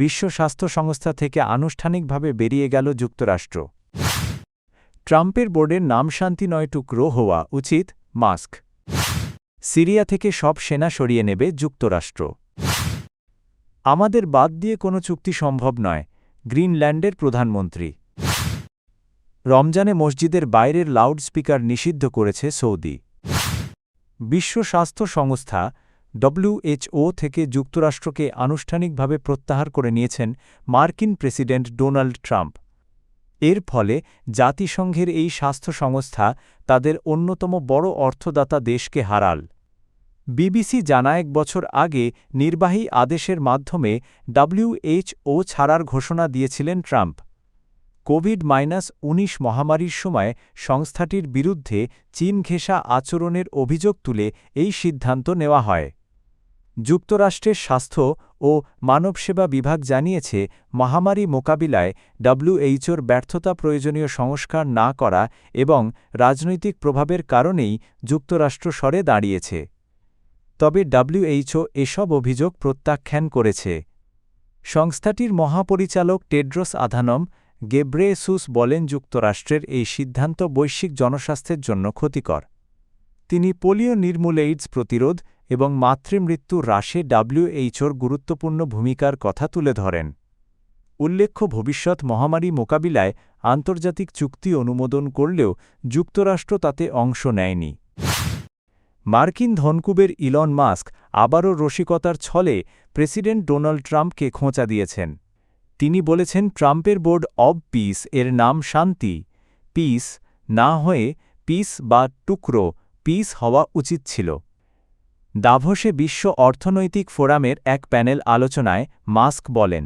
বিশ্ব স্বাস্থ্য সংস্থা থেকে আনুষ্ঠানিকভাবে বেরিয়ে গেল যুক্তরাষ্ট্র। ট্রাম্পের বোর্ডের নাম শান্তি নয় টুকরো হওয়া উচিত মাস্ক। সিরিয়া থেকে সব সেনা সরিয়ে নেবে যুক্তরাষ্ট্র। আমাদের বাদ দিয়ে কোনো চুক্তি সম্ভব নয়, গ্রিনল্যান্ডের প্রধানমন্ত্রী। রমজানে মসজিদের বাইরের লাউডস্পিকার নিষিদ্ধ করেছে সৌদি। বিশ্ব স্বাস্থ্য সংস্থা WHO থেকে যুক্তরাষ্ট্রকে আনুষ্ঠানিকভাবে প্রত্যাহার করে নিয়েছেন মার্কিন প্রেসিডেন্ট ডোনাল্ড ট্রাম্প। এর ফলে জাতিসংঘের এই স্বাস্থ্য সংস্থা তাদের অন্যতম বড় অর্থদাতা দেশকে হারাল। বিবিসি জানায় 1 বছর আগে নির্বাহী আদেশের মাধ্যমে WHO ছাড়ার ঘোষণা দিয়েছিলেন ট্রাম্প। কোভিড-19 মহামারীর সময় সংস্থাটির বিরুদ্ধে চীন ঘেঁষা আচরণের অভিযোগ তুলে এই সিদ্ধান্ত নেওয়া হয়। যুক্তরাষ্ট্রের স্বাস্থ্য ও মানবসেবা বিভাগ জানিয়েছে, মহামারী মোকাবিলায় WHOর ব্যর্থতা প্রয়োজনীয় সংস্কার না করা এবং রাজনৈতিক প্রভাবের কারণেই যুক্তরাষ্ট্র সরে দাঁড়িয়েছে। তবে WHO এসব অভিযোগ প্রত্যাখ্যান করেছে। সংস্থাটির মহাপরিচালক টেড্রোস আধানম গেব্রেয়েসুস বলেন, যুক্তরাষ্ট্রের এই সিদ্ধান্ত বৈশ্বিক জনস্বাস্থ্যের জন্য ক্ষতিকর। তিনি পোলিও নির্মূল, এইডস প্রতিরোধ এবং মাতৃমৃত্যু হ্রাসে WHOর গুরুত্বপূর্ণ ভূমিকার কথা তুলে ধরেন। উল্লেখ্য, ভবিষ্যৎ মহামারী মোকাবিলায় আন্তর্জাতিক চুক্তি অনুমোদন করলেও যুক্তরাষ্ট্র তাতে অংশ নেয়নি। মার্কিন ধনকুবের ইলন মাস্ক আবারও রসিকতার ছলে প্রেসিডেন্ট ডোনাল্ড ট্রাম্পকে খোঁচা দিয়েছেন। তিনি বলেছেন, ট্রাম্পের বোর্ড অব পিস এর নাম শান্তি, পিস না হয়ে পিস বা টুকরো পিস হওয়া উচিত ছিল। দাভোসে বিশ্ব অর্থনৈতিক ফোরামের এক প্যানেল আলোচনায় মাস্ক বলেন,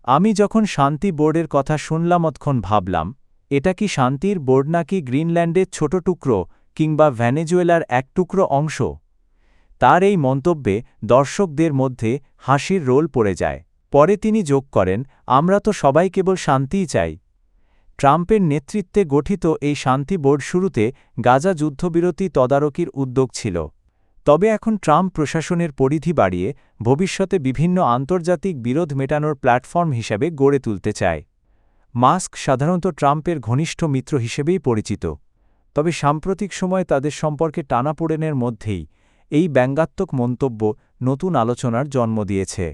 আমি যখন শান্তি বোর্ডের কথা শুনলাম তখন ভাবলাম, এটা কি শান্তির বোর্ড নাকি গ্রিনল্যান্ডের ছোট টুকরো কিংবা ভেনেজুয়েলার এক টুকরো অংশ? তার এই মন্তব্যে দর্শকদের মধ্যে হাসির রোল পড়ে যায়। পরে তিনি যোগ করেন, আমরা তো সবাই কেবল শান্তিই চাই। ট্রাম্পের নেতৃত্বে গঠিত এই শান্তি বোর্ড শুরুতে গাজা যুদ্ধবিরতি তদারকির উদ্যোগ ছিল। তবে এখন ট্রাম্প প্রশাসনের পরিধি বাড়িয়ে ভবিষ্যতে বিভিন্ন আন্তর্জাতিক বিরোধ মেটানোর প্ল্যাটফর্ম হিসেবে গড়ে তুলতে চায়। মাস্ক সাধারণত ট্রাম্পের ঘনিষ্ঠ মিত্র হিসেবেই পরিচিত, তবে সাম্প্রতিক সময়ে তাদের সম্পর্কে টানাপোড়েনের মধ্যেই এই ব্যঙ্গাত্মক মন্তব্য নতুন আলোচনার জন্ম দিয়েছে।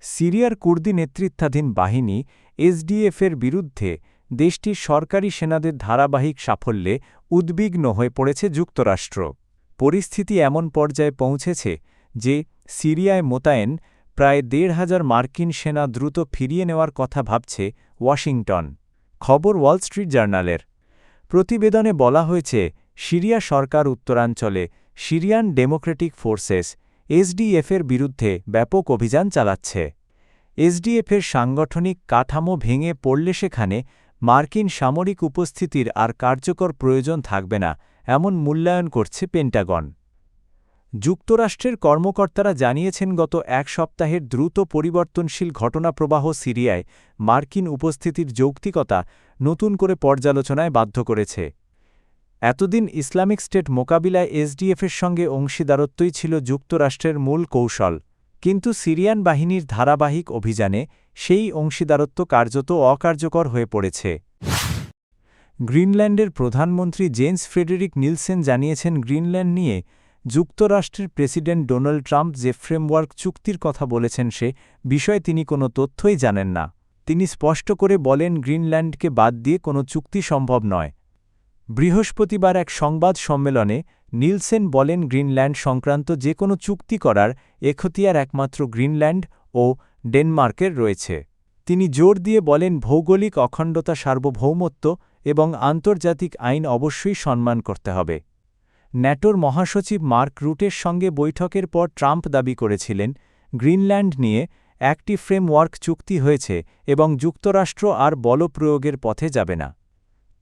সিরিয়ার কুর্দি নেতৃত্বাধীন বাহিনী SDF-এর বিরুদ্ধে দেশটির সরকারি সেনাদের ধারাবাহিক সাফল্যে উদ্বিগ্ন হয়ে পড়েছে যুক্তরাষ্ট্র। পরিস্থিতি এমন পর্যায়ে পৌঁছেছে যে সিরিয়ায় মোতায়েন প্রায় ১৫০০ মার্কিন সেনা দ্রুত ফিরিয়ে নেওয়ার কথা ভাবছে ওয়াশিংটন। খবর ওয়াল স্ট্রিট জার্নালের। প্রতিবেদনে বলা হয়েছে, সিরিয়া সরকার উত্তরাঞ্চলে সিরিয়ান ডেমোক্রেটিক ফোর্সেস SDF-এর বিরুদ্ধে ব্যাপক অভিযান চালাচ্ছে। SDF-এর সাংগঠনিক কাঠামো ভেঙে পড়লে সেখানে মার্কিন সামরিক উপস্থিতির আর কার্যকর প্রয়োজন থাকবে না, এমন মূল্যায়ন করছে পেন্টাগন। যুক্তরাষ্ট্রের কর্মকর্তারা জানিয়েছেন, গত এক সপ্তাহের দ্রুত পরিবর্তনশীল ঘটনাপ্রবাহ সিরিয়ায় মার্কিন উপস্থিতির যৌক্তিকতা নতুন করে পর্যালোচনায় বাধ্য করেছে। এতদিন ইসলামিক স্টেট মোকাবিলায় SDF-এর সঙ্গে অংশীদারত্বই ছিল যুক্তরাষ্ট্রের মূল কৌশল, কিন্তু সিরিয়ান বাহিনীর ধারাবাহিক অভিযানে সেই অংশীদারত্ব কার্যত অকার্যকর হয়ে পড়েছে। গ্রিনল্যান্ডের প্রধানমন্ত্রী জেন্স ফ্রেডেরিক নিলসেন জানিয়েছেন, গ্রিনল্যান্ড নিয়ে যুক্তরাষ্ট্রের প্রেসিডেন্ট ডোনাল্ড ট্রাম্প যে ফ্রেমওয়ার্ক চুক্তির কথা বলেছেন সে বিষয়ে তিনি কোনো তথ্যই জানেন না। তিনি স্পষ্ট করে বলেন, গ্রিনল্যান্ডকে বাদ দিয়ে কোনো চুক্তি সম্ভব নয়। বৃহস্পতিবার এক সংবাদ সম্মেলনে নিলসেন বলেন, গ্রিনল্যান্ড সংক্রান্ত যে কোনো চুক্তি করার এখতিয়ার একমাত্র গ্রিনল্যান্ড ও ডেনমার্কের রয়েছে। তিনি জোর দিয়ে বলেন, ভৌগোলিক অখণ্ডতা, সার্বভৌমত্ব এবং আন্তর্জাতিক আইন অবশ্যই সম্মান করতে হবে। ন্যাটোর মহাসচিব মার্ক রুটের সঙ্গে বৈঠকের পর ট্রাম্প দাবি করেছিলেন, গ্রিনল্যান্ড নিয়ে একটি ফ্রেমওয়ার্ক চুক্তি হয়েছে এবং যুক্তরাষ্ট্র আর বলপ্রয়োগের পথে যাবে না।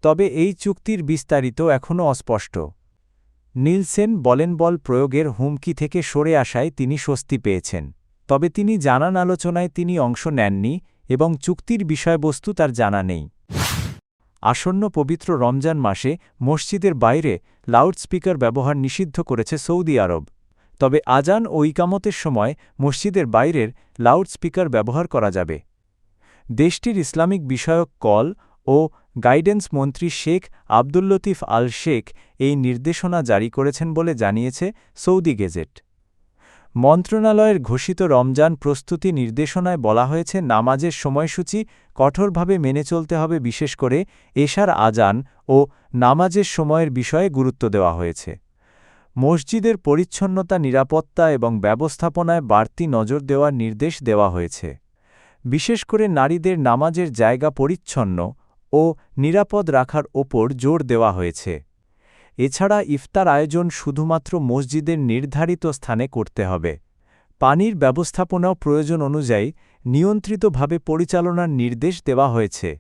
তবে এই চুক্তির বিস্তারিত এখনও অস্পষ্ট। নিলসেন বলেন, বল প্রয়োগের হুমকি থেকে সরে আসায় তিনি স্বস্তি পেয়েছেন। তবে তিনি জানান, আলোচনায় তিনি অংশ নেননি এবং চুক্তির বিষয়বস্তু তার জানা নেই। আসন্ন পবিত্র রমজান মাসে মসজিদের বাইরে লাউডস্পিকার ব্যবহার নিষিদ্ধ করেছে সৌদি আরব। তবে আজান ও ইকামতের সময় মসজিদের বাইরের লাউডস্পিকার ব্যবহার করা যাবে। দেশটির ইসলামিক বিষয়ক কল ও গাইডেন্স মন্ত্রী শেখ আব্দুল লতিফ আল শেখ এই নির্দেশনা জারি করেছেন বলে জানিয়েছে সৌদি গেজেট। মন্ত্রণালয়ের ঘোষিত রমজান প্রস্তুতি নির্দেশনায় বলা হয়েছে নামাজের সময়সূচি কঠোরভাবে মেনে চলতে হবে, বিশেষ করে এশার আজান ও নামাজের সময়ের বিষয়ে গুরুত্ব দেওয়া হয়েছে। মসজিদের পরিচ্ছন্নতা, নিরাপত্তা এবং ব্যবস্থাপনায় বাড়তি নজর দেওয়ার নির্দেশ দেওয়া হয়েছে। বিশেষ করে নারীদের নামাজের জায়গা পরিচ্ছন্ন ও নিরাপদ রাখার ওপর জোর দেওয়া হয়েছে। এছাড়া ইফতার আয়োজন শুধুমাত্র মসজিদের নির্ধারিত স্থানে করতে হবে। পানির ব্যবস্থাপনাও প্রয়োজন অনুযায়ী নিয়ন্ত্রিতভাবে পরিচালনার নির্দেশ দেওয়া হয়েছে।